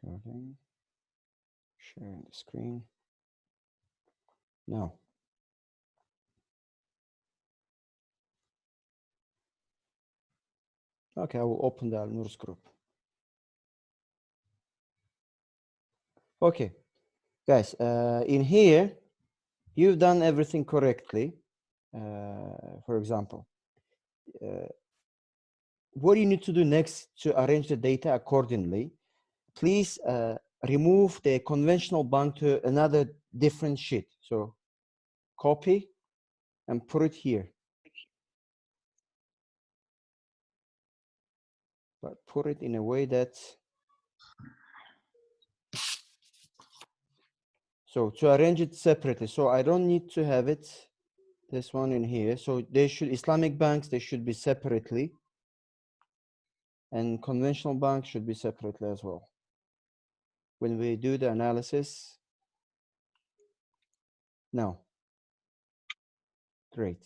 Recording. Sharing the screen. Now. Okay, I will open the Al-Nur's group. Okay, guys, in here, you've done everything correctly. For example, what you need to do next to arrange the data accordingly, please remove the conventional bank to another different sheet. So copy and put it here. But put it in a way that, so to arrange it separately. So I don't need to have it, this one in here. So they should, Islamic banks, they should be separately. And conventional banks should be separately as well. When we do the analysis. Now, great.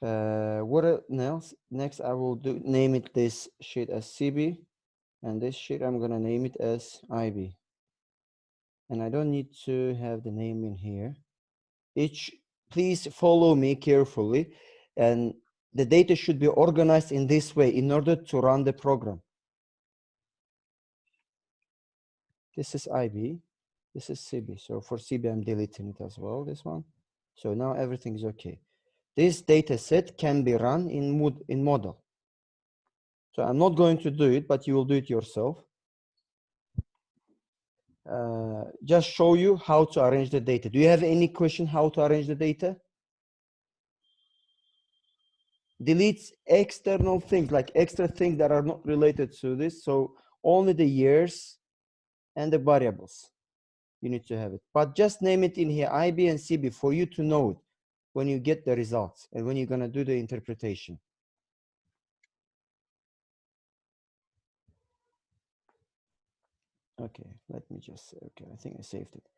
What else? Next, I will name it this sheet as CB, and this sheet I'm gonna name it as IB. And I don't need to have the name in here. Please follow me carefully, and the data should be organized in this way in order to run the program. This is IB, this is CB. So for CB, I'm deleting it as well, this one. So now everything is okay. This data set can be run in model. So I'm not going to do it, but you will do it yourself. Just show you how to arrange the data. Do you have any question how to arrange the data? Delete external things, like extra things that are not related to this. So only the years and the variables, you need to have it. But just name it in here, IB and CB, for you to know it when you get the results and when you're gonna do the interpretation. Okay, let me just say, okay, I think I saved it.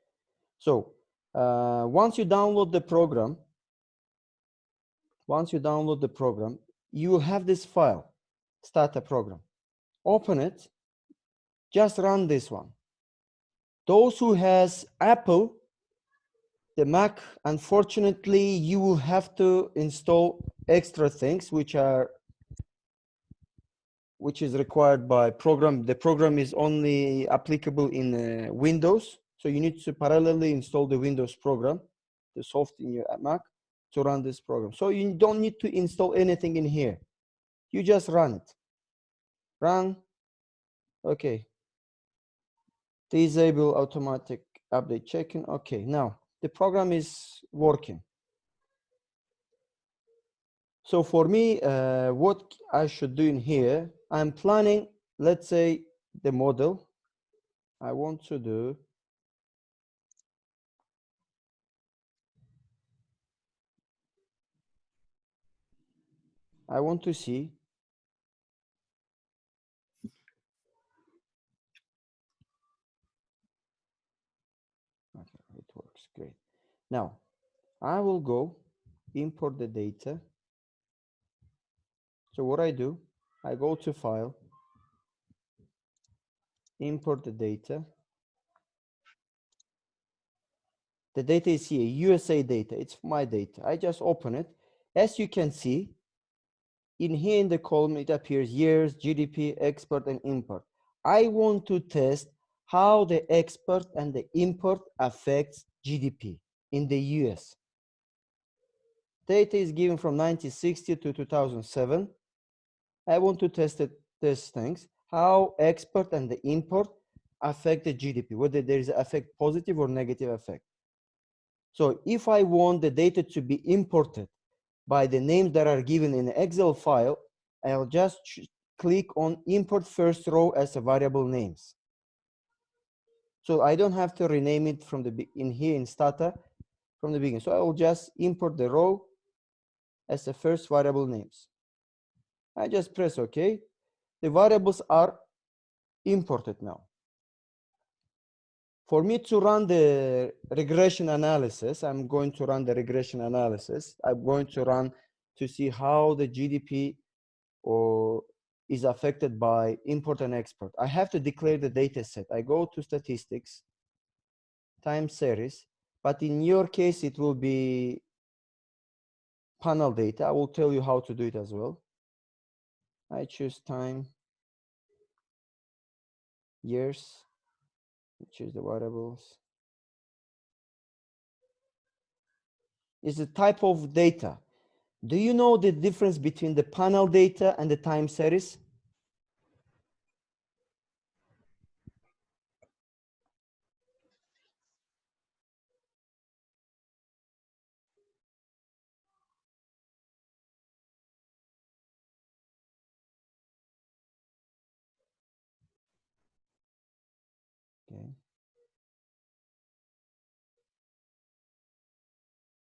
So once you download the program, you will have this file, start a program. Open it, just run this one. Those who has Apple, the Mac, unfortunately, you will have to install extra things which is required by program. The program is only applicable in Windows. So you need to parallelly install the Windows program, the soft in your Mac, to run this program. So you don't need to install anything in here. You just run it. Run. Okay. Disable automatic update checking. Okay, now the program is working. So for me, what I should do in here, I'm planning, let's say, the model. I want to do see okay, it works great. Now I will go import the data. So what I do, I go to file, import the data. The data is here, USA data, it's my data. I just open it. As you can see, in here in the column, it appears years, GDP, export, and import. I want to test how the export and the import affects GDP in the US. Data is given from 1960 to 2007. I want to test these things, how export and the import affect the GDP, whether there is an effect, positive or negative effect. So if I want the data to be imported by the names that are given in the Excel file, I'll just click on import first row as a variable names. So I don't have to rename it from in here in Stata from the beginning. So I will just import the row as the first variable names. I just press OK. The variables are imported now. For me to run the regression analysis, I'm going to run the regression analysis. I'm going to run to see how the GDP or is affected by import and export. I have to declare the data set. I go to statistics, time series, but in your case, it will be panel data. I will tell you how to do it as well. I choose time, years, choose the variables. It's a type of data. Do you know the difference between the panel data and the time series? Okay.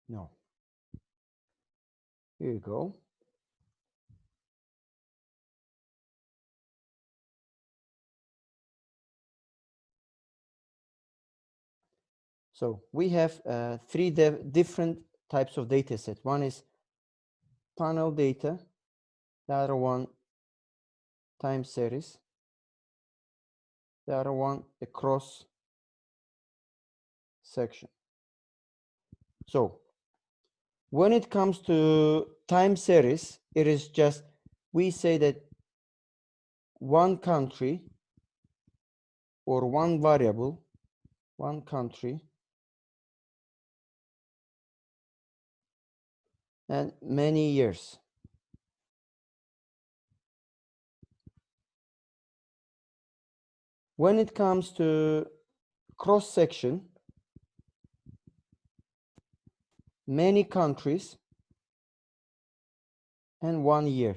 No. Here you go. So we have three different types of data set. One is panel data, the other one time series, the other one a cross section. So when it comes to time series, it is just, we say that one country or one variable, one country, and many years. When it comes to cross section, many countries and 1 year.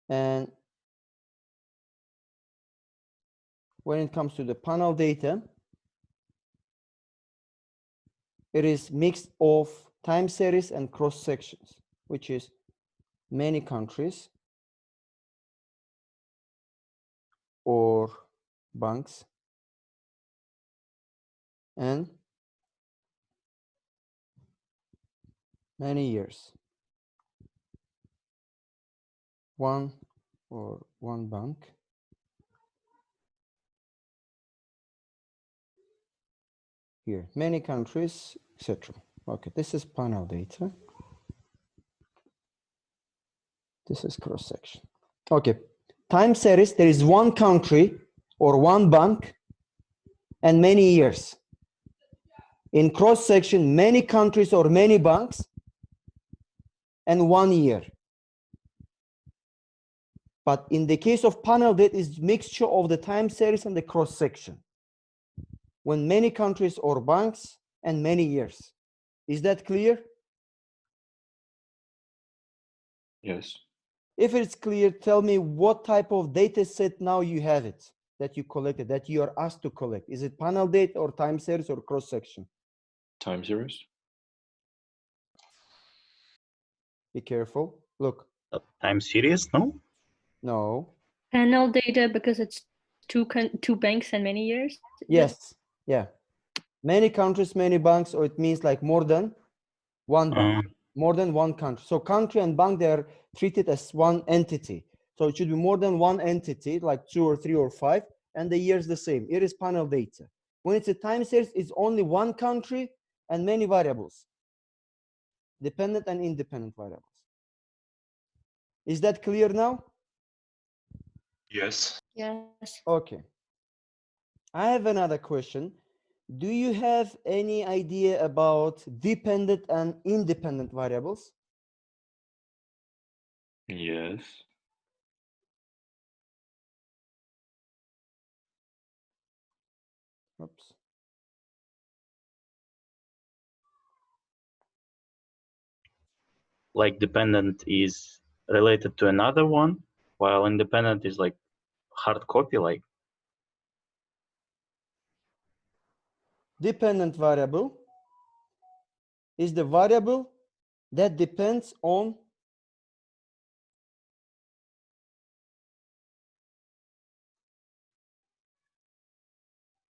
And when it comes to the panel data, it is mixed of time series and cross sections, which is many countries or banks and many years. One or one bank. Here, many countries, etc. Okay, this is panel data. This is cross section. Okay, time series, there is one country or one bank and many years. In cross section, many countries or many banks and 1 year. But in the case of panel data, is mixture of the time series and the cross section. When many countries or banks and many years. Is that clear? Yes. If it's clear, tell me what type of data set now you have it, that you collected, that you are asked to collect. Is it panel data or time series or cross section? Time series. Be careful. Look. Time series, no? No. Panel data because it's two banks and many years? Yes. Yeah. Many countries, many banks, or it means like more than one bank, more than one country. So country and bank, they are treated as one entity. So it should be more than one entity, like 2 or 3 or 5, and the years the same. It is panel data. When it's a time series, it's only one country and many variables, dependent and independent variables. Is that clear now? Yes. Yes. Okay. I have another question. Do you have any idea about dependent and independent variables? Yes. Oops. Like dependent is related to another one, while independent is like hard copy, like. Dependent variable is the variable that depends on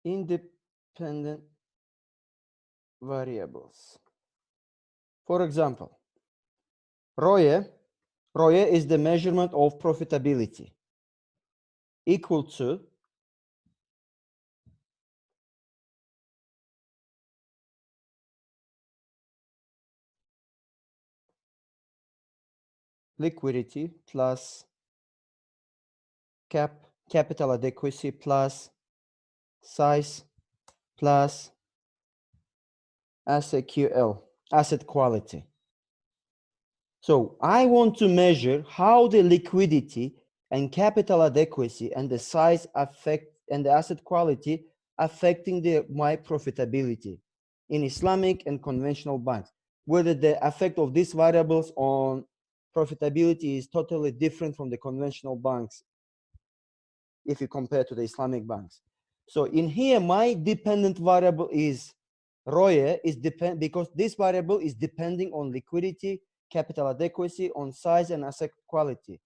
independent variables. For example, ROE is the measurement of profitability, equal to liquidity plus capital adequacy plus size plus SQL, asset quality. So I want to measure how the liquidity and capital adequacy and the size affect and the asset quality affecting my profitability in Islamic and conventional banks, whether the effect of these variables on profitability is totally different from the conventional banks if you compare to the Islamic banks. So in here, my dependent variable is ROE because this variable is depending on liquidity, capital adequacy, on size and asset quality.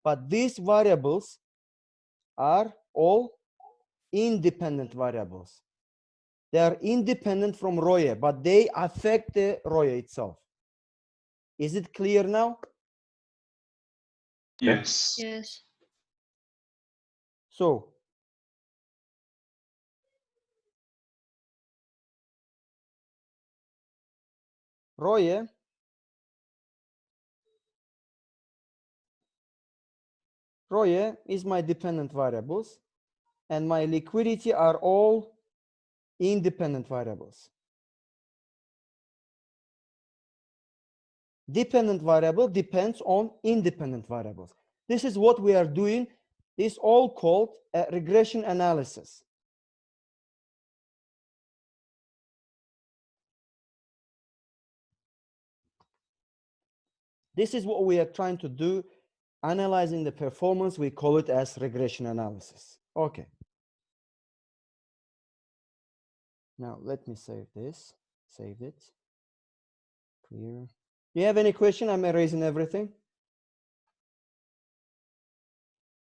But these variables are all independent variables. They are independent from ROE, but they affect the ROE itself. Is it clear now? Yes. Yes. So ROE is my dependent variables, and my liquidity are all independent variables. Dependent variable depends on independent variables. This is what we are doing. This is all called a regression analysis. This is what we are trying to do, analyzing the performance. We call it as regression analysis. Okay. Now let me save this. Save it. Clear. Do you have any question? Am I raising everything?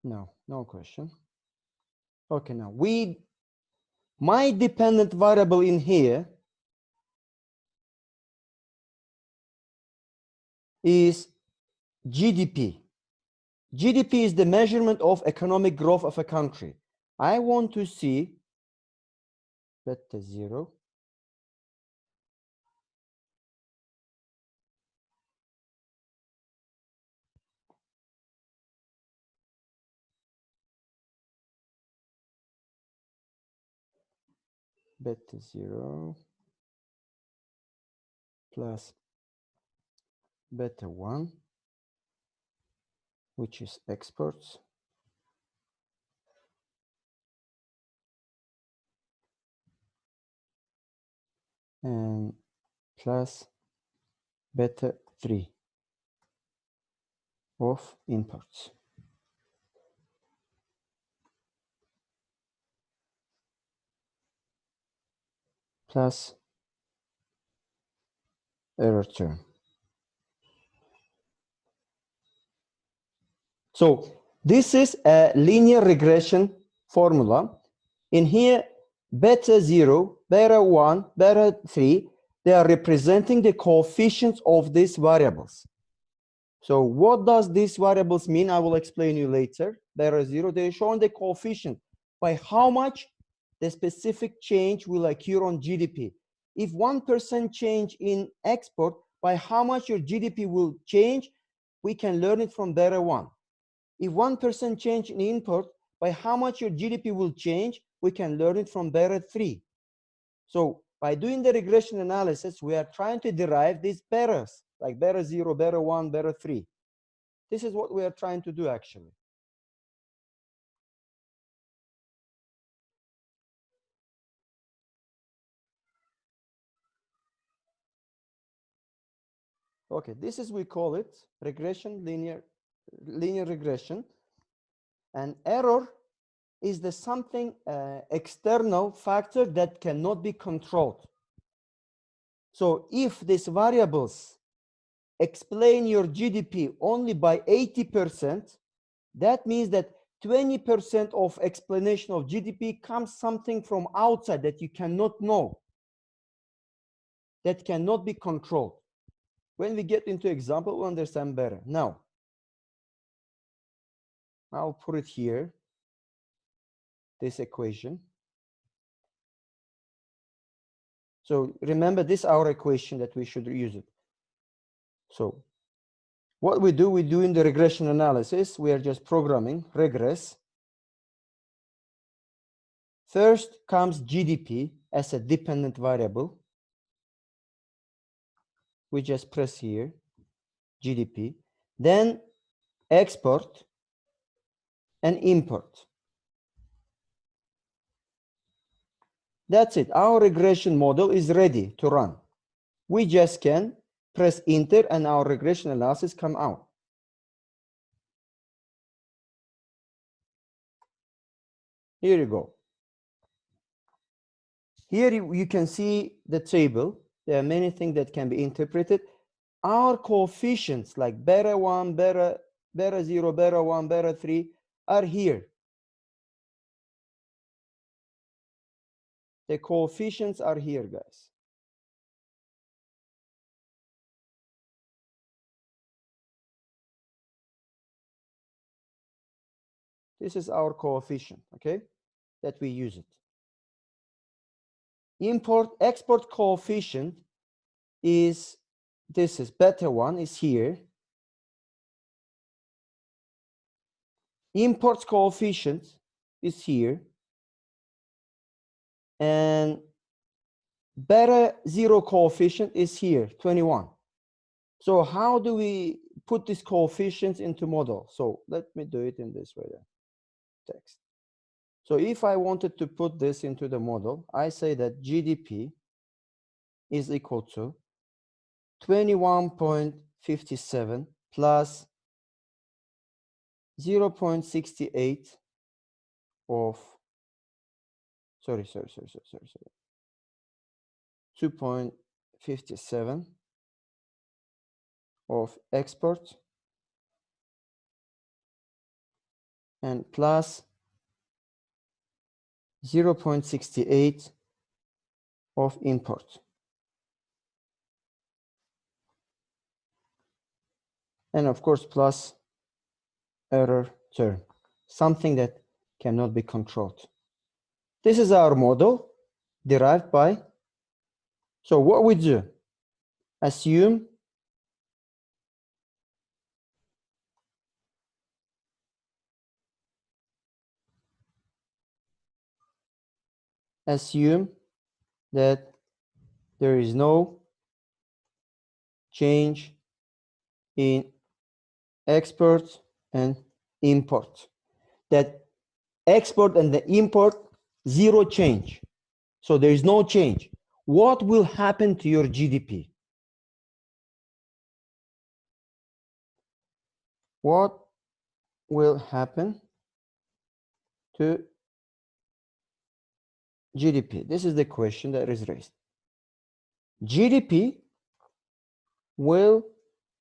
No, no question. Okay, now my dependent variable in here is GDP. GDP is the measurement of economic growth of a country. I want to see beta 0 beta 0 plus beta 1, which is exports, and plus beta 3 of imports. Plus error term. So this is a linear regression formula. In here, beta 0, beta 1, beta 3, they are representing the coefficients of these variables. So what does these variables mean? I will explain you later. Beta 0, they're showing the coefficient by how much the specific change will occur on GDP. If 1% change in export, by how much your GDP will change, we can learn it from beta 1. If 1% change in import, by how much your GDP will change, we can learn it from beta 3. So by doing the regression analysis, we are trying to derive these betas, like beta 0, beta 1, beta 3. This is what we are trying to do, actually. Okay, this is, we call it regression, linear regression. And error is the something external factor that cannot be controlled. So if these variables explain your GDP only by 80%, that means that 20% of explanation of GDP comes something from outside that you cannot know, that cannot be controlled. When we get into example, we'll understand better. Now, I'll put it here, this equation. So remember, this is our equation that we should use it. So what we do in the regression analysis, we are just programming regress. First comes GDP as a dependent variable. We just press here, GDP. Then export and import. That's it. Our regression model is ready to run. We just can press enter and our regression analysis come out. Here you go. Here you can see the table. There are many things that can be interpreted. Our coefficients like beta 1, beta 0, beta 1, beta 3 are here. The coefficients are here, guys. This is our coefficient, okay, that we use it. Export coefficient is, this is beta 1 is here. Import coefficient is here. And beta 0 coefficient is here, 21. So how do we put these coefficients into model? So let me do it in this way then. Text. So if I wanted to put this into the model, I say that GDP is equal to 21.57 plus 0.68 of 2.57 of export and plus 0.68 of import. And of course, plus error term, something that cannot be controlled. This is our model derived by, so what we do, assume that there is no change in export and import, that export and the import, zero change. So there is no change. What will happen to your GDP? What will happen to GDP? This is the question that is raised. GDP will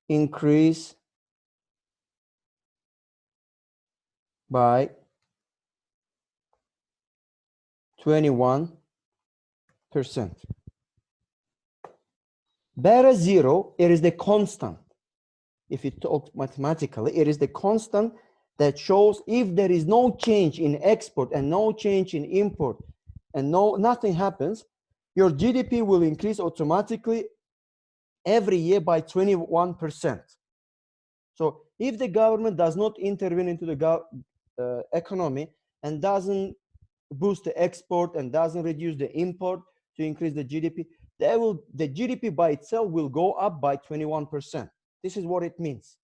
increase by 21%. Beta 0, it is the constant. If you talk mathematically, it is the constant that shows if there is no change in export and no change in import and nothing happens, your GDP will increase automatically every year by 21%. So if the government does not intervene into the economy and doesn't boost the export and doesn't reduce the import to increase the GDP, the GDP by itself will go up by 21%. This is what it means.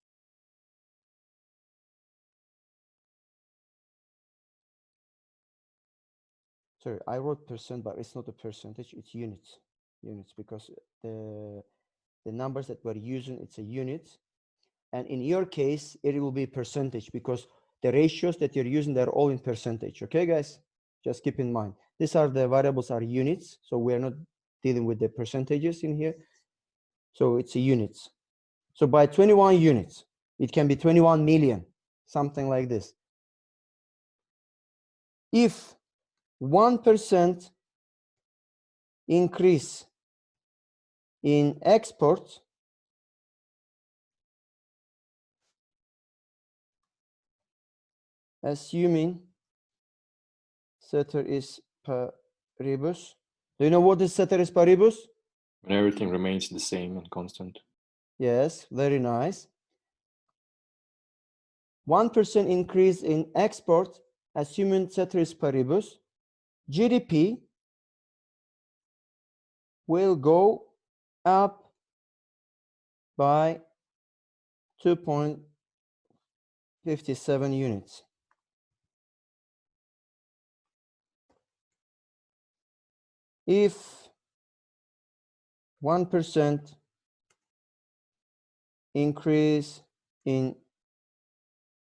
Sorry, I wrote percent, but it's not a percentage, it's units. Units, because the numbers that we're using, it's a unit. And in your case, it will be percentage because the ratios that you're using, they're all in percentage. Okay, guys? Just keep in mind. These are the variables are units. So we're not dealing with the percentages in here. So it's a units. So by 21 units, it can be 21 million, something like this. If 1% increase in export assuming ceteris paribus. Do you know what is ceteris paribus? When everything remains the same and constant. Yes, very nice. 1% increase in export, assuming ceteris paribus, GDP will go up by 2.57 units. If 1% increase in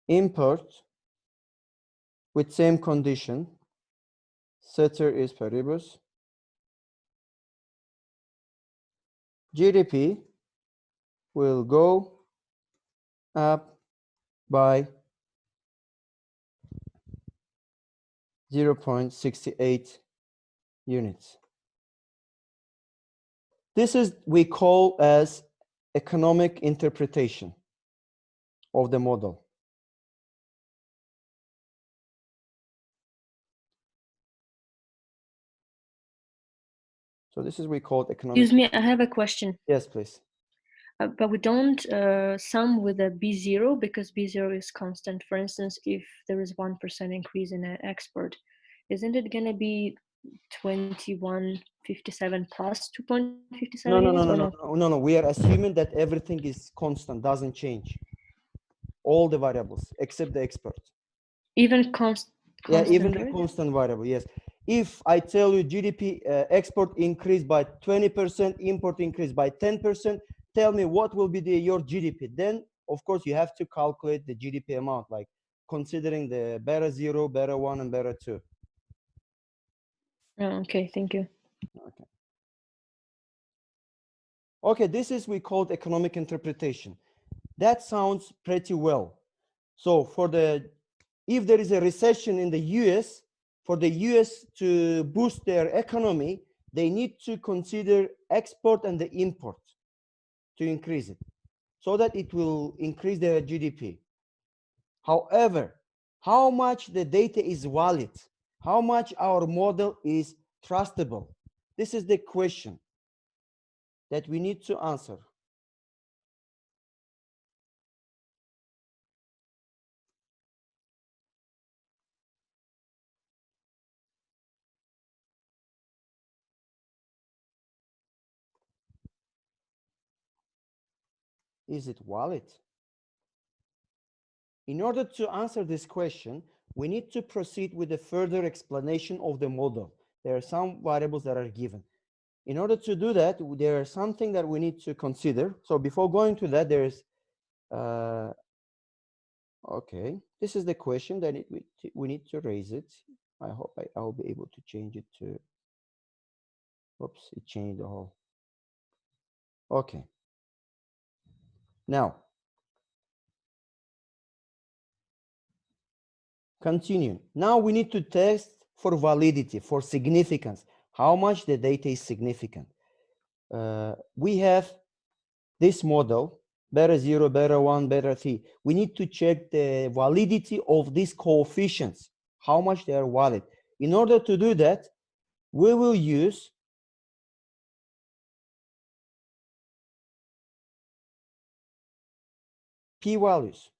import with same condition, ceteris paribus, GDP will go up by 0.68 units. This is we call as economic interpretation of the model. So this is we call economic. Excuse me, I have a question. Yes, please. But we don't sum with a B0 because B0 is constant. For instance, if there is 1% increase in an export, isn't it going to be 2157 plus 2.57? No. We are assuming that everything is constant, doesn't change. All the variables except the export. Even constant. Yeah, even right? the constant variable. Yes. If I tell you GDP export increase by 20%, import increase by 10%, tell me what will be your GDP. Then, of course, you have to calculate the GDP amount, like considering the beta 0, beta 1, and beta 2. Oh, okay, thank you. Okay. Okay, this is we called economic interpretation. That sounds pretty well. So for if there is a recession in the US, for the US to boost their economy, they need to consider export and the import to increase it so that it will increase their GDP. However, how much the data is valid, how much our model is trustable, this is the question that we need to answer. Is it valid? In order to answer this question, we need to proceed with a further explanation of the model. There are some variables that are given. In order to do that, there is something that we need to consider. So before going to that, there's, okay, this is the question that we need to raise it. I hope I'll be able to change it to, oops, it changed the whole. Okay. Now, continue. Now we need to test for validity, for significance, how much the data is significant. We have this model, beta 0, beta 1, beta 3. We need to check the validity of these coefficients, how much they are valid. In order to do that, we will use p-values.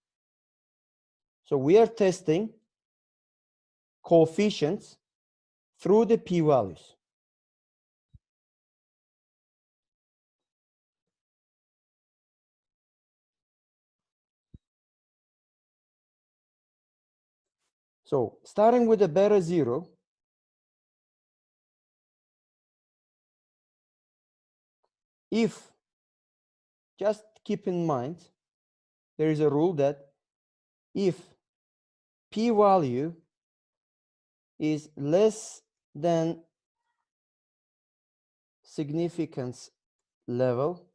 So we are testing coefficients through the p-values. So starting with the beta 0, if, just keep in mind, there is a rule that if p-value is less than significance level,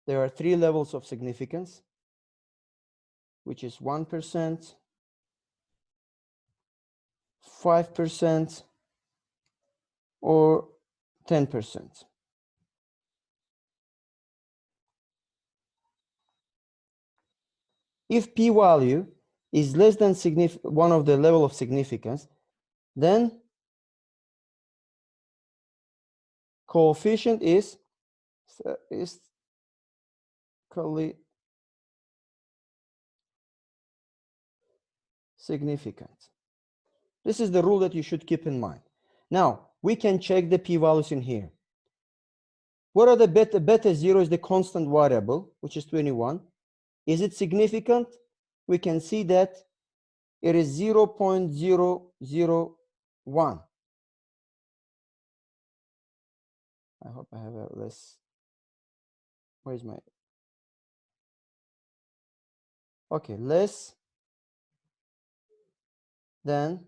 there are 3 levels of significance, which is 1%, 5%, or 10%. If p-value is less than one of the level of significance, then coefficient is statistically significant. This is the rule that you should keep in mind. Now, we can check the p-values in here. What are the beta? Beta 0 is the constant variable, which is 21. Is it significant? We can see that it is 0.001. I hope I have a less. Where's my? Okay, less than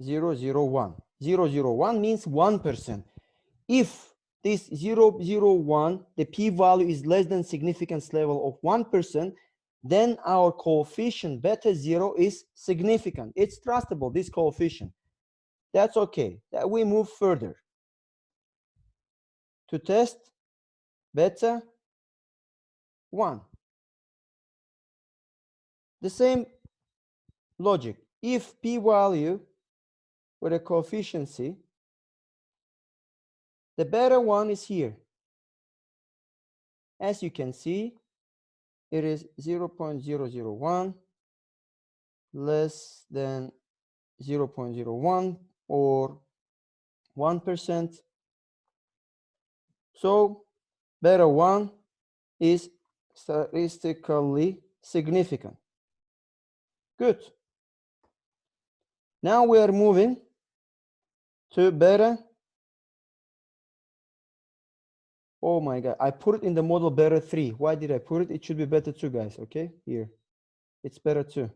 0.001. 0.001 means 1%. If this 0.001, the p-value is less than significance level of 1%, then our coefficient beta 0 is significant. It's trustable, this coefficient. That's okay. That we move further to test beta 1. The same logic. If p-value with a coefficient, the beta 1 is here. As you can see, it is 0.001 less than 0.01 or 1%. So beta 1 is statistically significant. Good. Now we are moving to beta. Oh my God, I put it in the model beta 3. Why did I put it? It should be beta 2, guys, okay? Here, it's beta 2.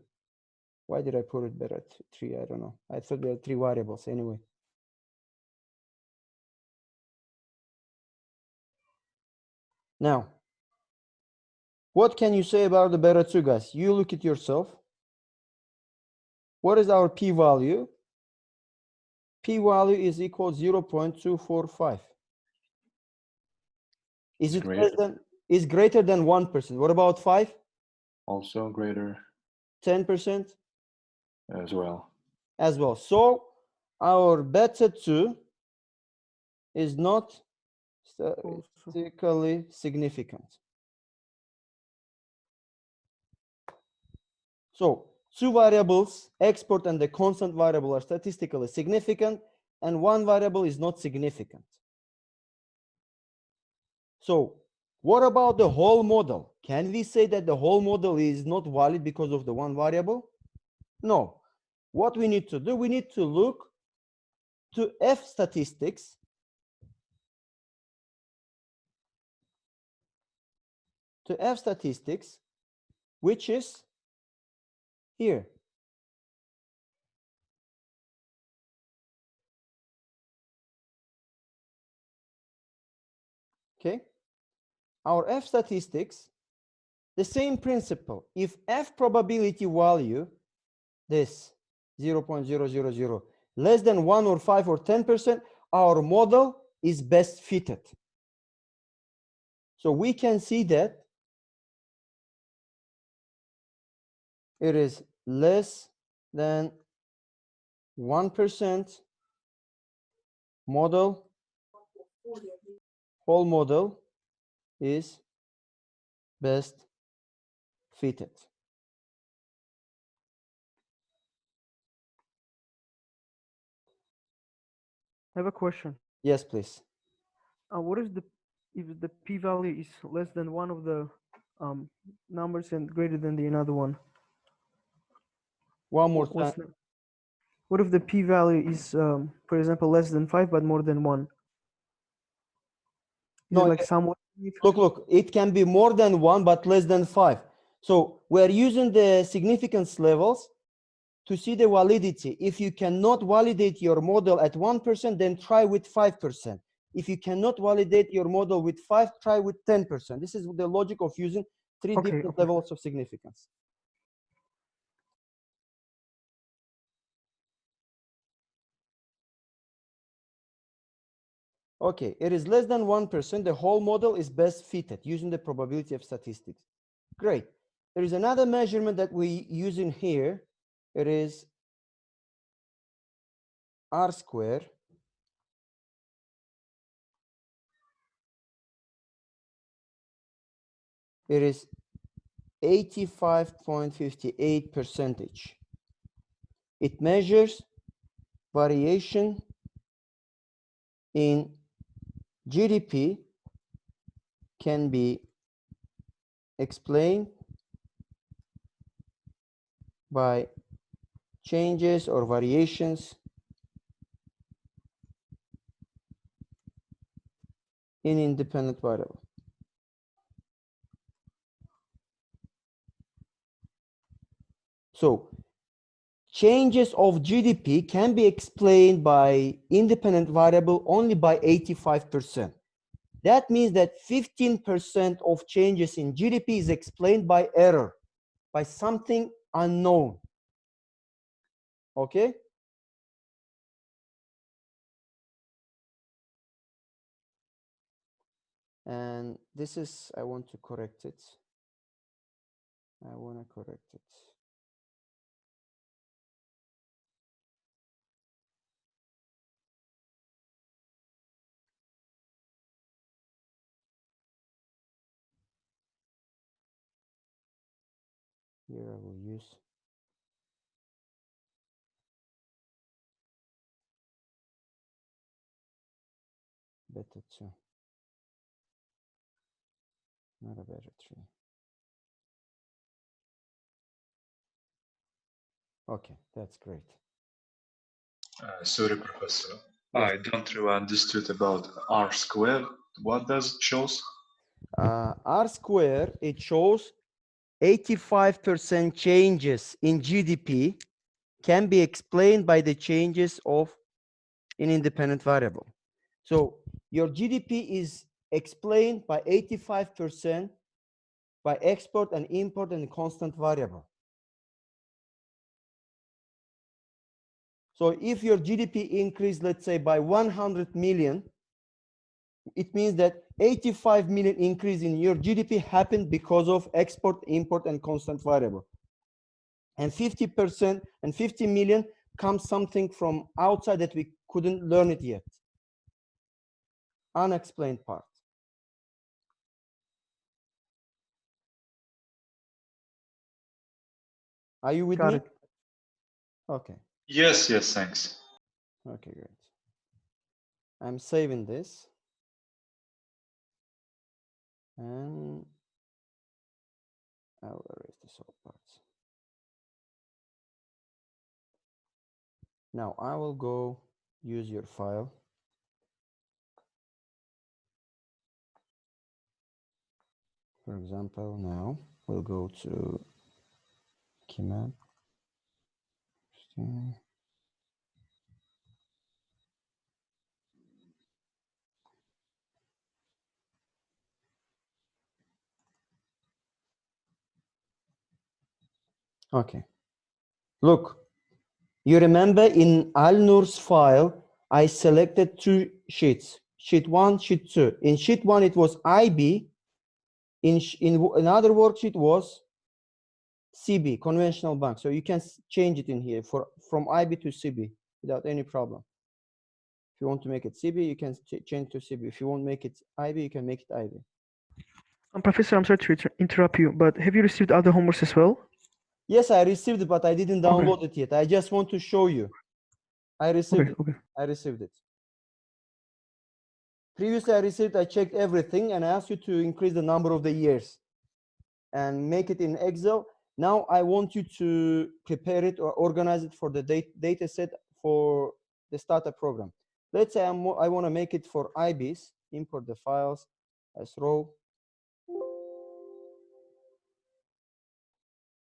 Why did I put it beta 3? I don't know. I thought there are 3 variables anyway. Now, what can you say about the beta 2, guys? You look at yourself. What is our p-value? P-value is equal to 0.245. Is it less than, is greater than 1%? What about 5? Also greater 10%? as well. As well. So our beta 2 is not statistically significant. So 2 variables, export and the constant variable, are statistically significant, and 1 variable is not significant. So what about the whole model? Can we say that the whole model is not valid because of the 1 variable? No. What we need to do, we need to look to F statistics which is here. Okay, our F statistics, the same principle. If F probability value, this 0.000, less than 1 or 5 or 10%, our model is best fitted. So we can see that it is less than 1% model, whole model is best fitted. I have a question. Yes, please. What is if the p-value is less than one of the numbers and greater than the another one? One more time. What if the p-value is, for example, less than 5 but more than 1? Is it like somewhat? Look, it can be more than 1 but less than 5. So we're using the significance levels to see the validity. If you cannot validate your model at 1%, then try with 5%. If you cannot validate your model with 5, try with 10%. This is the logic of using 3 different levels of significance. Okay, it is less than 1%. The whole model is best fitted using the probability of statistics. Great. There is another measurement that we use in here. It is R square. It is 85.58%. It measures variation in GDP, can be explained by changes or variations in independent variable. So changes of GDP can be explained by independent variable only by 85%. That means that 15% of changes in GDP is explained by error, by something unknown. Okay? And this is, I want to correct it. I want to correct it. Here I will use beta 2, not a beta 3. Okay, that's great. Sorry, Professor. Yes. I don't really understood about R squared. What does it shows? R square, it shows 85% changes in GDP can be explained by the changes of an independent variable. So your GDP is explained by 85% by export and import and constant variable. So if your GDP increased, let's say, by 100 million, it means that 85 million increase in your GDP happened because of export, import, and constant variable. And 50% and 50 million comes something from outside that we couldn't learn it yet. Unexplained part. Are you with Got me? it. Okay. Yes, yes, thanks. Okay, great. I'm saving this. And I'll erase this whole part. Now I will go use your file. For example, now we'll go to Keymap. Okay. Look, you remember in Alnur's file, I selected two sheets, sheet 1, sheet 2. In sheet 1, it was IB. In another worksheet was CB, conventional bank. So you can change it in here from IB to CB without any problem. If you want to make it CB, you can change to CB. If you want to make it IB, you can make it IB. Professor, I'm sorry to interrupt you, but have you received other homeworks as well? Yes, I received it, but I didn't download it yet. I just want to show you. I received it. Okay. I received it. Previously, I checked everything, and I asked you to increase the number of the years and make it in Excel. Now I want you to prepare it or organize it for the data set for the startup program. Let's say I want to make it for IBs, import the files as row.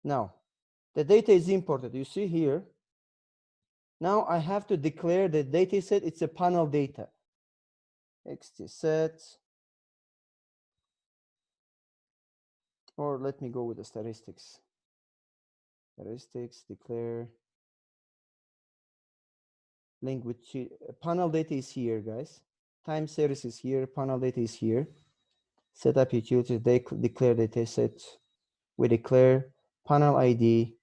Now, the data is imported. You see here. Now I have to declare the data set. It's a panel data. XT set. Or let me go with the statistics. Statistics, declare. Link with panel data is here, guys. Time series is here. Panel data is here. Setup utilities, they declare data set. we declare panel ID.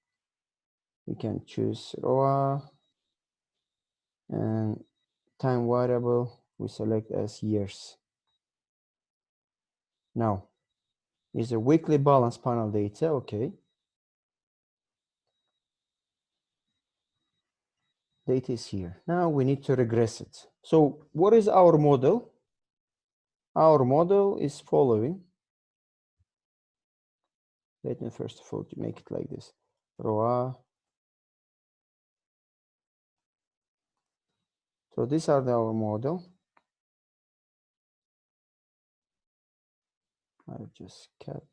We can choose ROA and time variable we select as years. Now, is a weekly balance panel data, okay. Data is here. Now we need to regress it. So what is our model? Our model is following. Let me first of all make it like this. ROA. So these are our model. I'll just cut.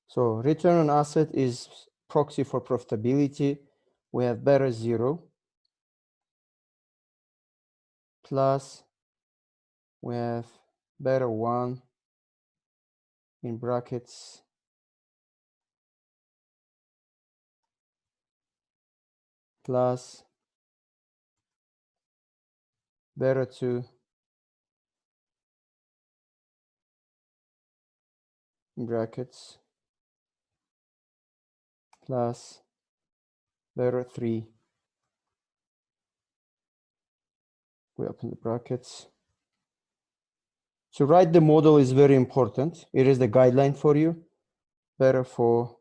So return on asset is proxy for profitability. We have beta 0 plus we have beta 1 in brackets plus beta 2 in brackets plus beta 3. We open the brackets. To write the model is very important. It is the guideline for you. Beta 4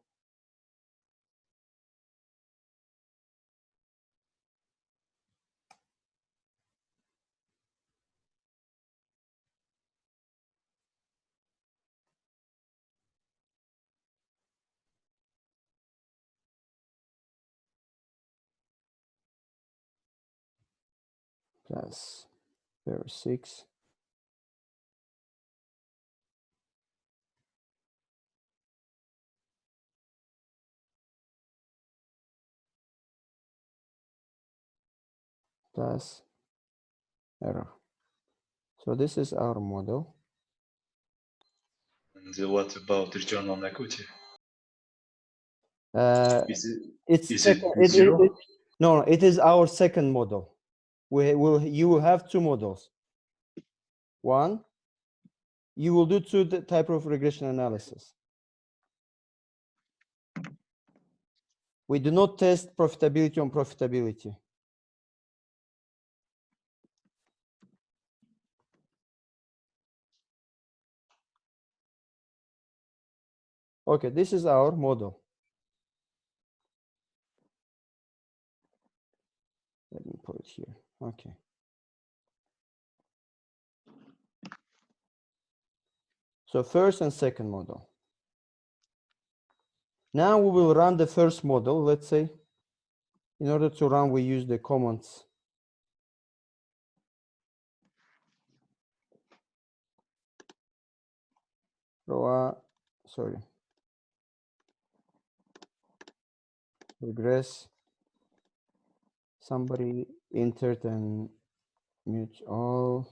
plus beta 6 plus error. So this is our model. And what about return on equity? Is It's it zero? No, it is our second model. You will have two models. One, you will do two type of regression analysis. We do not test profitability on profitability. Okay, this is our model. Let me put it here. Okay. So first and second model. Now we will run the first model, let's say. In order to run, we use the commands. ROA, sorry. Regress. Somebody entered and mute all.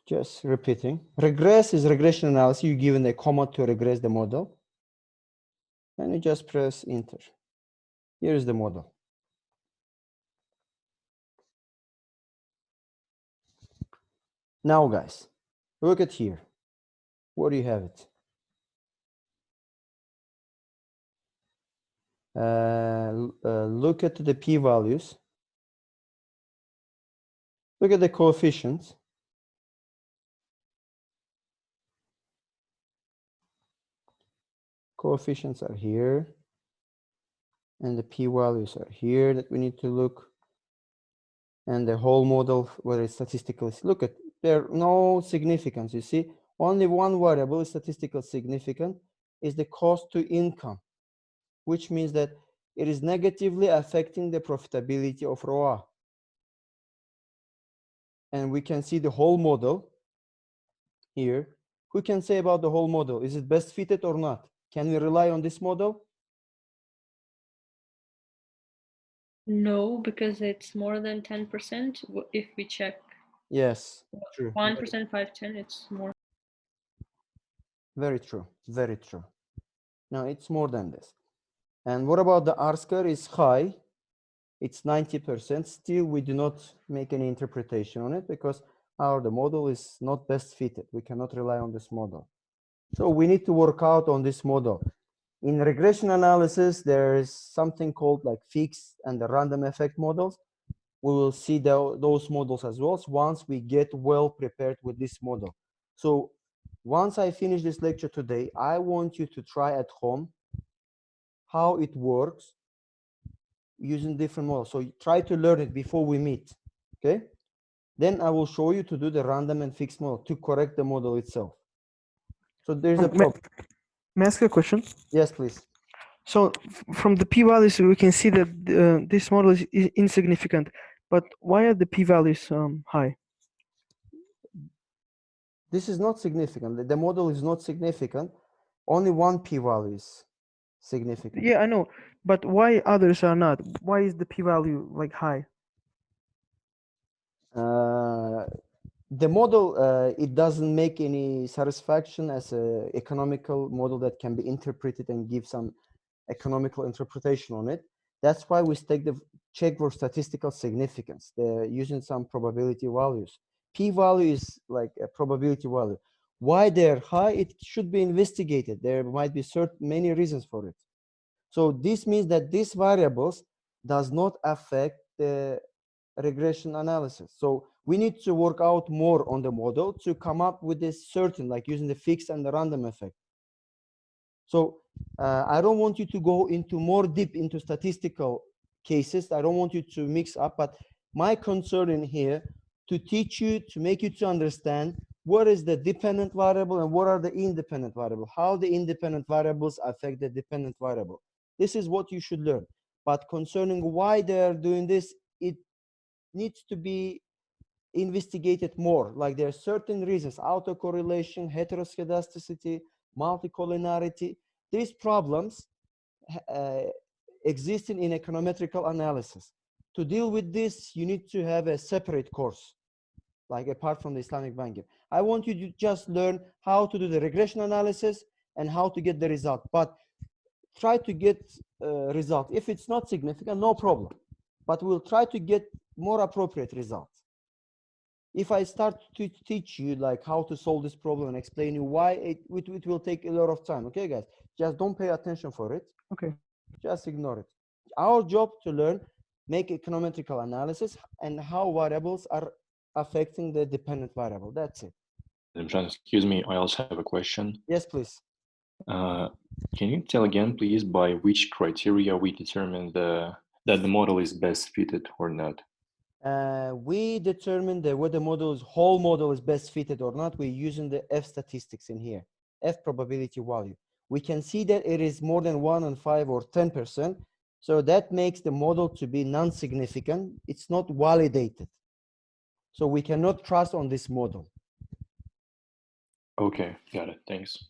Just repeating. Regress is regression analysis. You given a command to regress the model. And you just press enter. Here is the model. Now, guys, look at here. Where do you have it? Look at the p-values. Look at the coefficients. Coefficients are here. And the p-values are here that we need to look. And the whole model, where it's statistical. Look at, there no significance. You see, only one variable is statistical significant, is the cost to income, which means that it is negatively affecting the profitability of ROA. And we can see the whole model here. Who can say about the whole model? Is it best fitted or not? Can we rely on this model? No, because it's more than 10%. If we check Yes, true. 1%, 5, 10, it's more. Very true. Very true. No, it's more than this. And what about the R square is high? It's 90%. Still, we do not make any interpretation on it because the model is not best fitted. We cannot rely on this model. So we need to work out on this model. In regression analysis, there is something called like fixed and the random effect models. We will see those models as well once we get well prepared with this model. So once I finish this lecture today, I want you to try at home how it works using different models. So try to learn it before we meet, okay? Then I will show you to do the random and fixed model to correct the model itself. So there's a problem. May I ask a question? Yes, please. So from the p-values, we can see that this model is insignificant. But why are the p-values high? This is not significant. The model is not significant. Only one p-value is significant. Yeah, I know. But why others are not? Why is the p-value like high? The model, it doesn't make any satisfaction as an economical model that can be interpreted and give some economical interpretation on it. That's why we check for statistical significance. They're using some probability values. P-value is like a probability value. Why they're high? It should be investigated. There might be many reasons for it. So this means that these variables does not affect the regression analysis. So we need to work out more on the model to come up with this certain, like using the fixed and the random effect. So I don't want you to go into more deep into statistical cases. I don't want you to mix up, but my concern in here to teach you, to make you to understand what is the dependent variable and what are the independent variable, how the independent variables affect the dependent variable. This is what you should learn. But concerning why they are doing this, it needs to be investigated more. Like there are certain reasons: autocorrelation, heteroscedasticity, multicollinearity. These problems existing in econometrical analysis. To deal with this, you need to have a separate course, like apart from the Islamic banking. I want you to just learn how to do the regression analysis and how to get the result. But try to get result. If it's not significant, no problem. But we'll try to get more appropriate results. If I start to teach you like how to solve this problem and explain you why, it will take a lot of time. Okay, guys, just don't pay attention for it. Okay. Just ignore it. Our job to learn, make econometrical analysis and how variables are affecting the dependent variable. That's it. John, excuse me, I also have a question. Yes, please. Can you tell again, please, by which criteria we determine that the model is best fitted or not? We determine whether whole model is best fitted or not. We're using the F statistics in here, F probability value. We can see that it is more than 1 and 5 or 10%. So that makes the model to be non-significant. It's not validated. So we cannot trust on this model. Okay, got it. Thanks.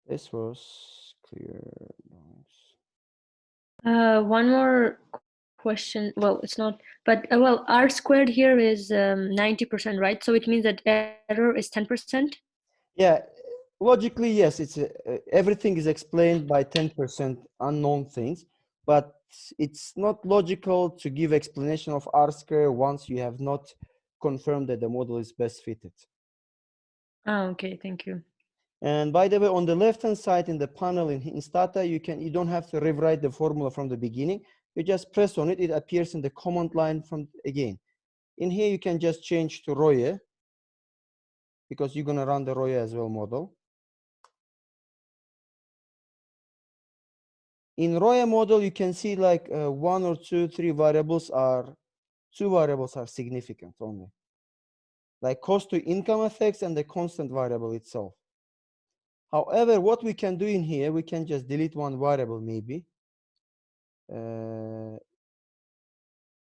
This was clear. One more question. Well, it's not, but well, R squared here is 90%, right? So it means that error is 10%. Yeah, logically, yes. It's everything is explained by 10% unknown things, but it's not logical to give explanation of R square once you have not confirmed that the model is best fitted. Oh, okay, thank you. And by the way, on the left-hand side in the panel in Stata, you don't have to rewrite the formula from the beginning. You just press on it, it appears in the command line from again. In here, you can just change to Roye, because you're gonna run the Roye as well model. In Roye model, you can see like 1 or 2, 3 variables are, 2 variables are significant only. Like cost to income effects and the constant variable itself. However, what we can do in here, we can just delete one variable maybe.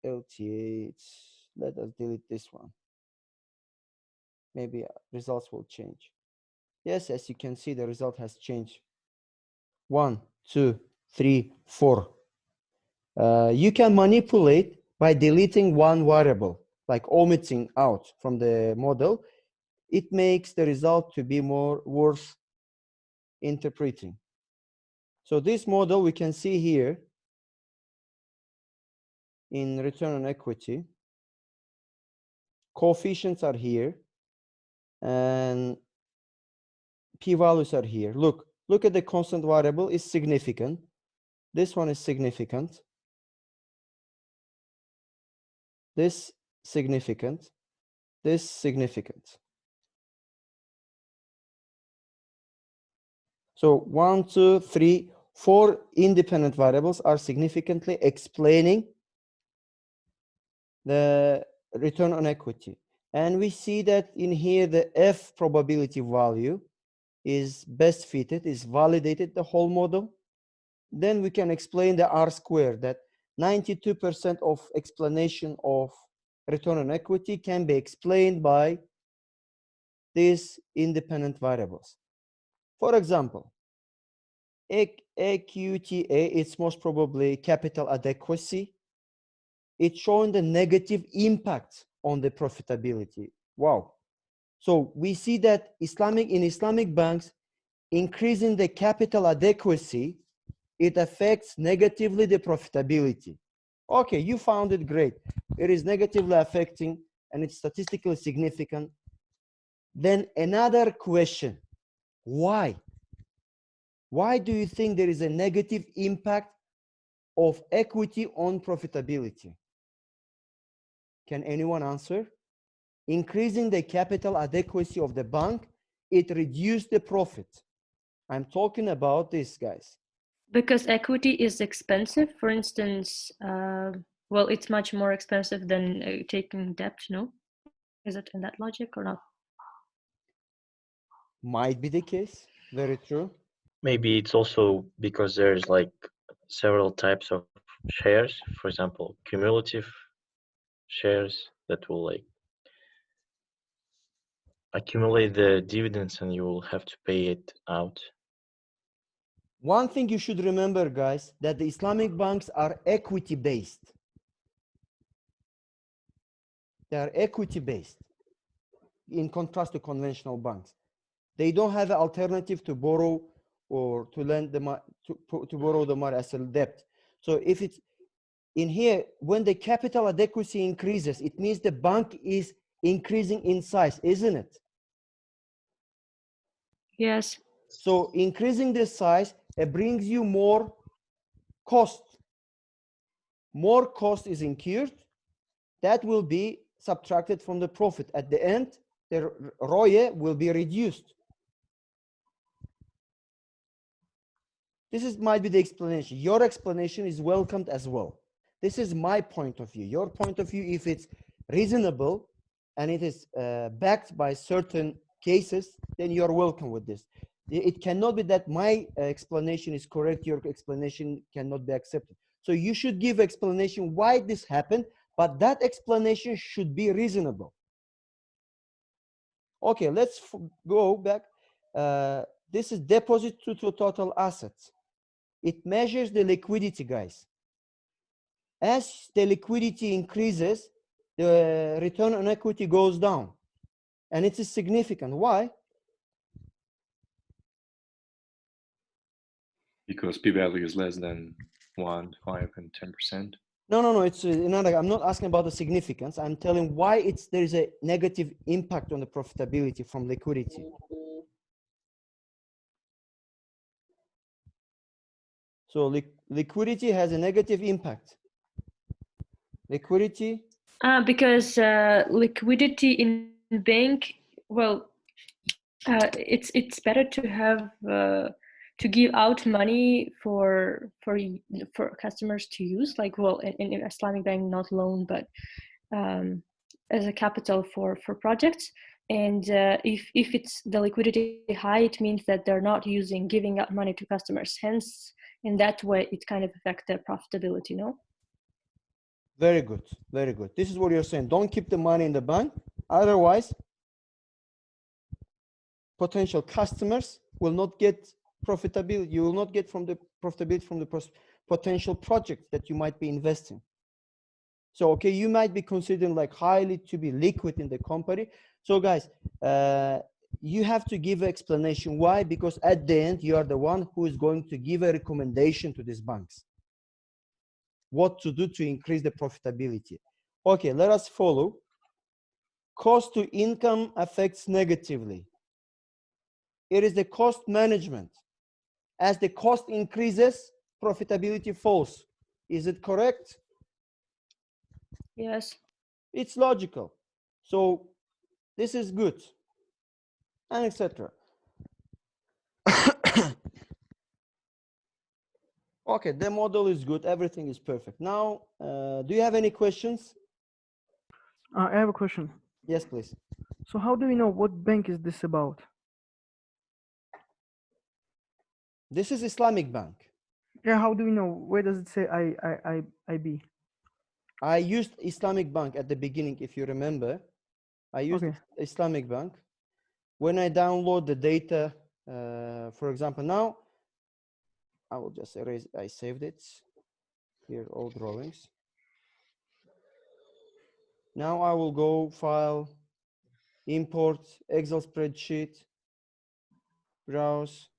LTA, let us delete this one. Maybe results will change. Yes, as you can see, the result has changed. 1, 2, 3, 4. You can manipulate by deleting one variable, like omitting out from the model. It makes the result to be more worth interpreting. So this model we can see here in return on equity. Coefficients are here and p-values are here. Look at the constant variable is significant. This one is significant. This significant. This significant. So 1, 2, 3, 4 independent variables are significantly explaining the return on equity. And we see that in here the F probability value is best fitted, is validated the whole model. Then we can explain the R square, that 92% of explanation of return on equity can be explained by these independent variables. For example, AQTA, it's most probably capital adequacy. It's showing the negative impact on the profitability. Wow. So we see that in Islamic banks, increasing the capital adequacy, it affects negatively the profitability. Okay, you found it great. It is negatively affecting and it's statistically significant. Then another question, why? Why do you think there is a negative impact of equity on profitability? Can anyone answer? Increasing the capital adequacy of the bank, it reduced the profit. I'm talking about this, guys. Because equity is expensive, for instance, well, it's much more expensive than taking debt, no? Is it in that logic or not? Might be the case, very true. Maybe it's also because there's like several types of shares, for example, cumulative shares that will like accumulate the dividends and you will have to pay it out. One thing you should remember, guys, that the Islamic banks are equity-based. They are equity-based in contrast to conventional banks. They don't have an alternative to borrow or to lend the money, to borrow the money as a debt. So if it's in here, when the capital adequacy increases, it means the bank is increasing in size, isn't it? Yes. So increasing the size, it brings you more cost. More cost is incurred. That will be subtracted from the profit. At the end, the ROE will be reduced. This might be the explanation. Your explanation is welcomed as well. This is my point of view. Your point of view, if it's reasonable and it is backed by certain cases, then you're welcome with this. It cannot be that my explanation is correct, your explanation cannot be accepted. So you should give explanation why this happened, but that explanation should be reasonable. Okay, let's go back. This is deposit to total assets. It measures the liquidity, guys. As the liquidity increases, the return on equity goes down. And it is significant. Why? Because p-value is less than 1, 5, and 10%. No. It's another. I'm not asking about the significance. I'm telling why there is a negative impact on the profitability from liquidity. So liquidity has a negative impact. Liquidity. Because liquidity in bank, well, it's better to have to give out money for customers to use, like, well, in Islamic bank, not loan, but as a capital for projects. And if it's the liquidity high, it means that they're not giving out money to customers. Hence, in that way, it kind of affects their profitability, no? Very good, very good. This is what you're saying. Don't keep the money in the bank. Otherwise, potential customers will not get profitability. You will not get from the profitability from the potential projects that you might be investing. So, okay, you might be considering like highly to be liquid in the company. So guys, you have to give an explanation why, because at the end, you are the one who is going to give a recommendation to these banks. What to do to increase the profitability. Okay, let us follow. Cost to income affects negatively. It is the cost management. As the cost increases, profitability falls. Is it correct? Yes. It's logical. So this is good, and etc. Okay, the model is good. Everything is perfect. Now, do you have any questions? I have a question. Yes, please. So how do we know what bank is this about? This is Islamic Bank. Yeah, how do we know? Where does it say IB? I used Islamic Bank at the beginning, if you remember. I used Okay. Islamic Bank. When I download the data, for example, now I will just erase, I saved it. Here, all drawings. Now I will go file, import, Excel spreadsheet, browse.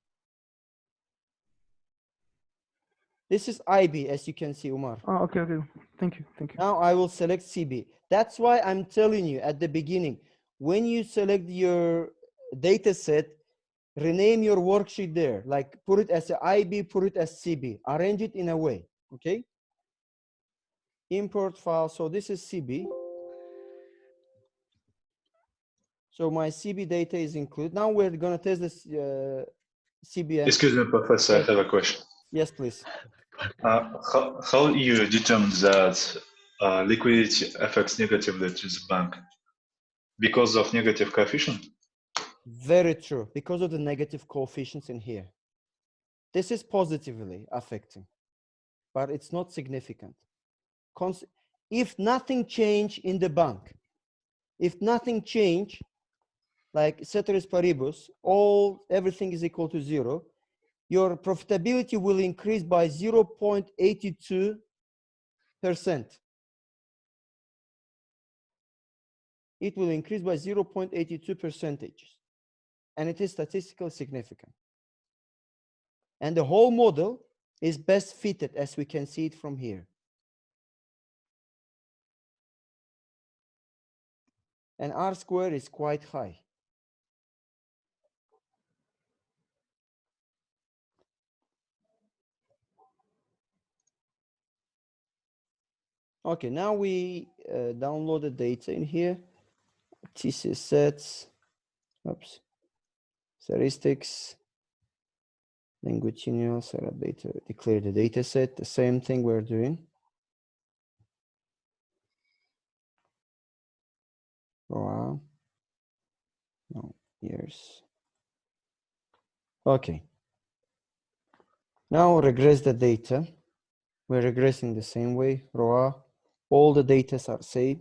This is IB, as you can see, Umar. Oh, okay, okay. Thank you, thank you. Now I will select CB. That's why I'm telling you at the beginning, when you select your data set, rename your worksheet there, like put it as a IB, put it as CB, arrange it in a way, okay? Import file, so this is CB. So my CB data is included. Now we're gonna test this CBN. Excuse me, Professor, Yes. I have a question. Yes, please. How you determine that liquidity affects negatively to the bank? Because of negative coefficient? Very true, because of the negative coefficients in here. This is positively affecting, but it's not significant. If nothing change in the bank, if nothing change, like ceteris paribus, everything is equal to 0, your profitability will increase by 0.82%. It will increase by 0.82%, and it is statistically significant. And the whole model is best fitted, as we can see it from here. And R square is quite high. Okay, now we download the data in here. TCS sets, oops, statistics, language setup data, declare the data set, the same thing we're doing. Wow. No, years. Okay. Now regress the data. We're regressing the same way, ROA. All the data are saved,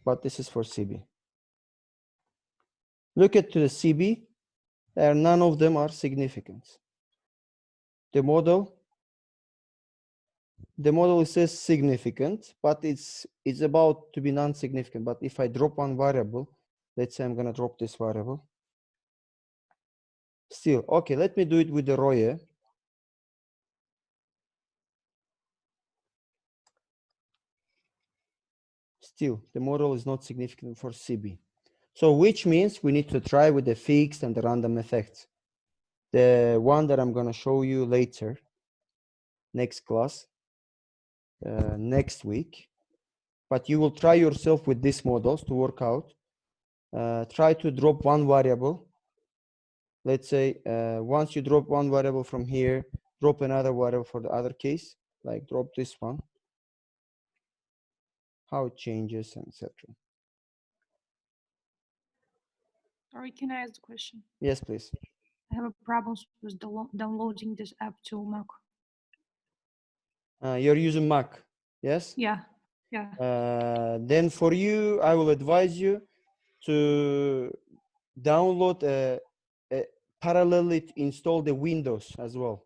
but this is for CB. Look at the CB, none of them are significant. The model says significant, but it's about to be non-significant. But if I drop one variable, let's say I'm gonna drop this variable. Still, okay, let me do it with the ROE. Still, the model is not significant for CB. So which means we need to try with the fixed and the random effects. The one that I'm gonna show you later, next class, next week. But you will try yourself with these models to work out. Try to drop one variable. Let's say once you drop one variable from here, drop another variable for the other case, like drop this one, how it changes, etc. Sorry, can I ask a question? Yes, please. I have a problems with downloading this app to Mac. You're using Mac, yes? Yeah, yeah. Then for you, I will advise you to download parallelly install the Windows as well.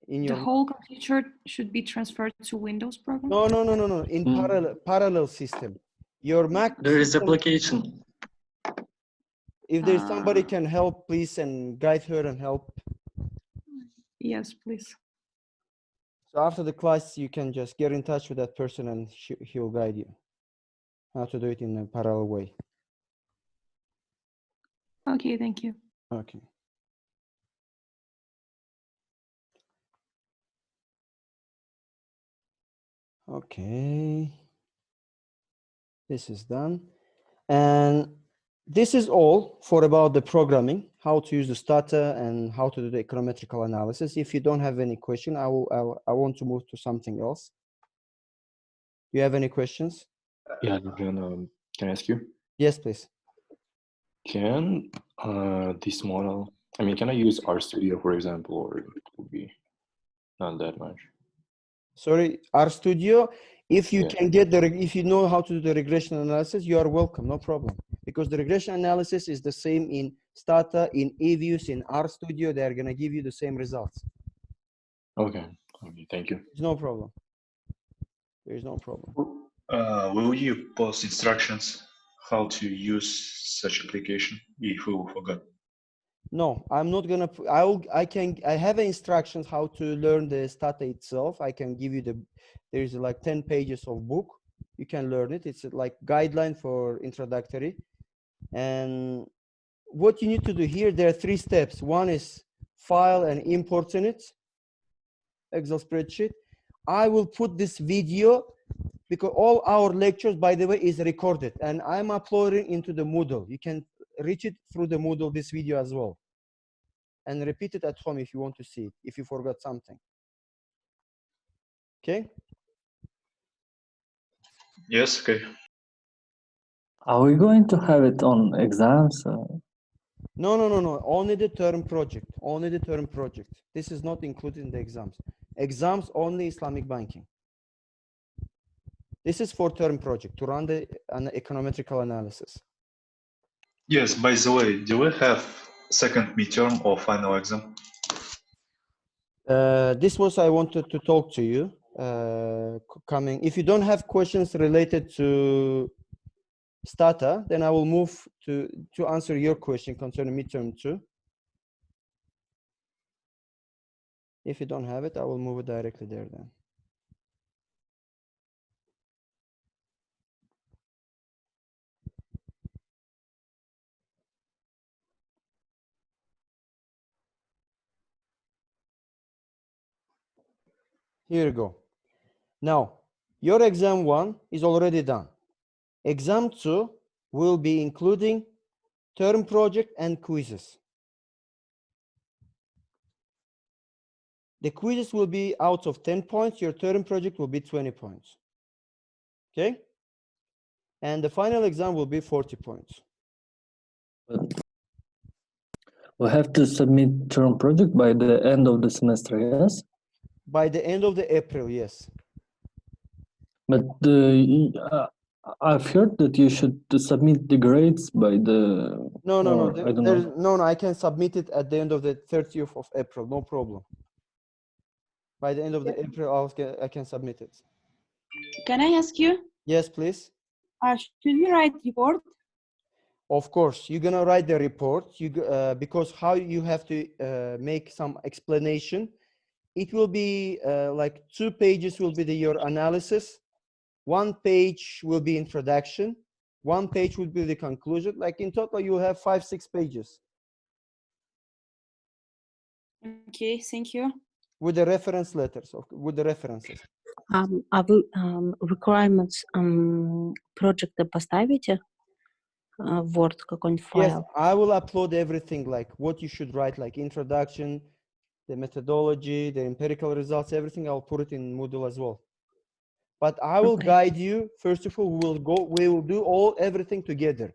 in The your whole computer should be transferred to Windows program? no. In parallel system. Your Mac There is system, application. if there's somebody can help, please, and guide her and help. Yes, please. So after the class, you can just get in touch with that person and he'll guide you how to do it in a parallel way. Okay, thank you. Okay. Okay. This is done. And this is all for about the programming, how to use the starter and how to do the econometrical analysis. If you don't have any question, I want to move to something else. Do you have any questions? Yeah, can I ask you? Yes, please. Can this model, I mean, can I use RStudio, for example, or it will be not that much? Sorry, RStudio, if you Yeah. can get if you know how to do the regression analysis, you are welcome, no problem. Because the regression analysis is the same in Stata, in eViews, in RStudio, they are gonna give you the same results. Okay, okay, thank you. There's no problem. There's no problem. Will you post instructions how to use such application if you forgot? No, I'm not gonna. I have instructions how to learn the Stata itself. I can give you there's like 10 pages of book. You can learn it. It's like guideline for introductory. And what you need to do here, there are 3 steps. One is file and import in it, Excel spreadsheet. I will put this video because all our lectures, by the way, is recorded and I'm uploading into the Moodle. You can reach it through the Moodle, this video as well. And repeat it at home if you want to see it, if you forgot something. Okay? Yes, okay. Are we going to have it on exams? No. Only the term project. Only the term project. This is not included in the exams. Exams only Islamic banking. This is for term project to run an econometrical analysis. Yes, by the way, do we have second midterm or final exam? This was I wanted to talk to you coming. If you don't have questions related to Stata, then I will move to answer your question concerning midterm 2. If you don't have it, I will move it directly there then. Here you go. Now, your exam 1 is already done. Exam 2 will be including term project and quizzes. The quizzes will be out of 10 points. Your term project will be 20 points. Okay? And the final exam will be 40 points. We have to submit term project by the end of the semester, yes? By the end of the April, yes. But I've heard that you should submit the grades by the... No. I don't know. No, I can submit it at the end of the 30th of April, no problem. By the end of the April, I can submit it. Can I ask you? Yes, please. Should we write report? Of course, you're gonna write the report. Because how you have to make some explanation. It will be like 2 pages will be your analysis. 1 page will be introduction. 1 page will be the conclusion. Like in total, you have 5-6 pages. Okay, thank you. With the reference letters, with the references. А вы requirements project поставите в Word какой-нибудь Yes, файл? I will upload everything like what you should write, like introduction, the methodology, the empirical results, everything. I'll put it in Moodle as well. But I will guide you. First of all, we will do everything together.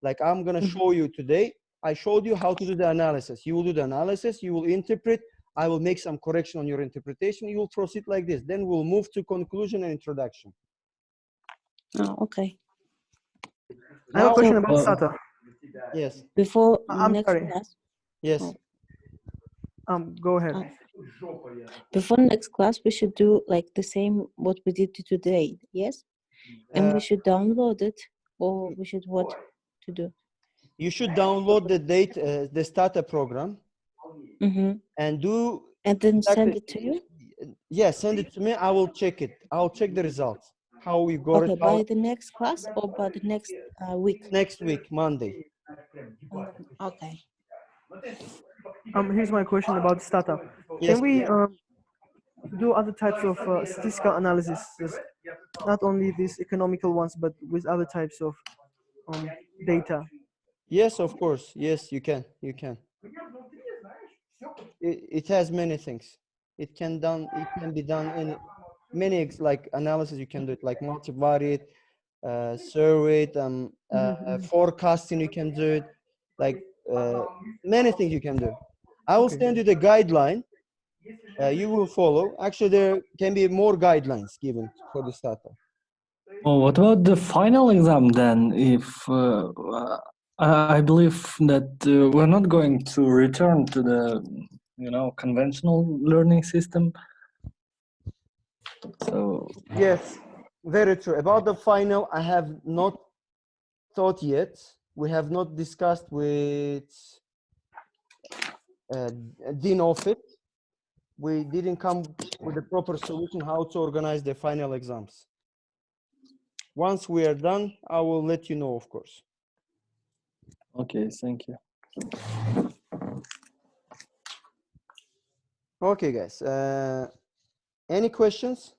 Like I'm gonna show you today. I showed you how to do the analysis. You will do the analysis, you will interpret. I will make some correction on your interpretation. You will proceed like this. Then we'll move to conclusion and introduction. Okay. I have a question about Stata. Yes. Before I'm next sorry. class. Yes. Go ahead. Before next class, we should do like the same what we did today, yes? And we should download it, or we should what to do? You should download the data, the Stata program, and do. And then send it to you? Yeah, send it to me. I will check it. I'll check the results. How we got Okay, it. by the next class or by the next week? Next week, Monday. Okay. Here's my question about Stata. Yes, Can we do other types of statistical analysis, not only these economical ones, but with other types of data? Yes, of course. Yes, you can. You can. It has many things. It can be done in many like analysis. You can do it like multivariate, survey, forecasting. You can do it like many things you can do. I will send you the guideline. You will follow. Actually, there can be more guidelines given for the Stata. Oh, what about the final exam then? If I believe that we're not going to return to the, conventional learning system. So yes, very true. About the final, I have not thought yet. We have not discussed with Dean of it. We didn't come with a proper solution how to organize the final exams. Once we are done, I will let you know, of course. Okay, thank you. Okay, guys. Any questions?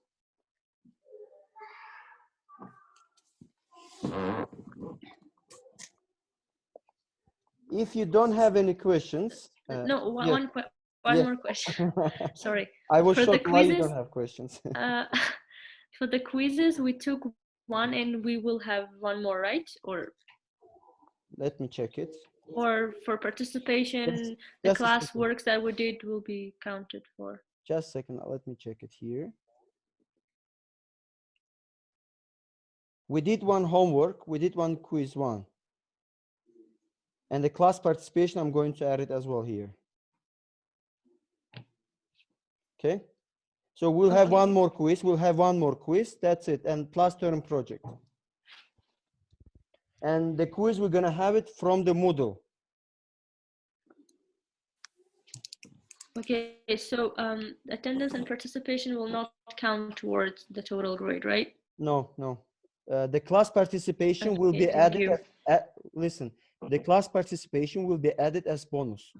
If you don't have any questions, No, yes. one Yes. more question. Sorry. I was For the shocked why you quizzes, don't have questions. for the quizzes, we took one and we will have one more, right? Or Let me check it. or for participation, the just a class second. works that we did will be counted for. Just a second. Let me check it here. We did one homework. We did one quiz one. And the class participation, I'm going to add it as well here. Okay. So we'll have one more quiz. We'll have one more quiz. That's it. And plus term project. And the quiz, we're going to have it from the Moodle. Okay, so attendance and participation will not count towards the total grade, right? No, no. The class participation will be thank added you. listen, the class participation will be added as bonus.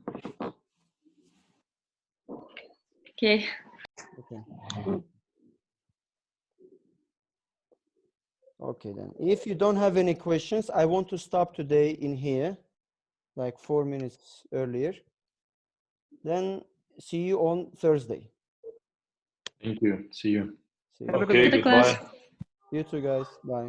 Okay. Okay. Okay, then. If you don't have any questions, I want to stop today in here, like 4 minutes earlier. Then see you on Thursday. Thank you. See you. See you. Okay, goodbye. You too, guys. Bye.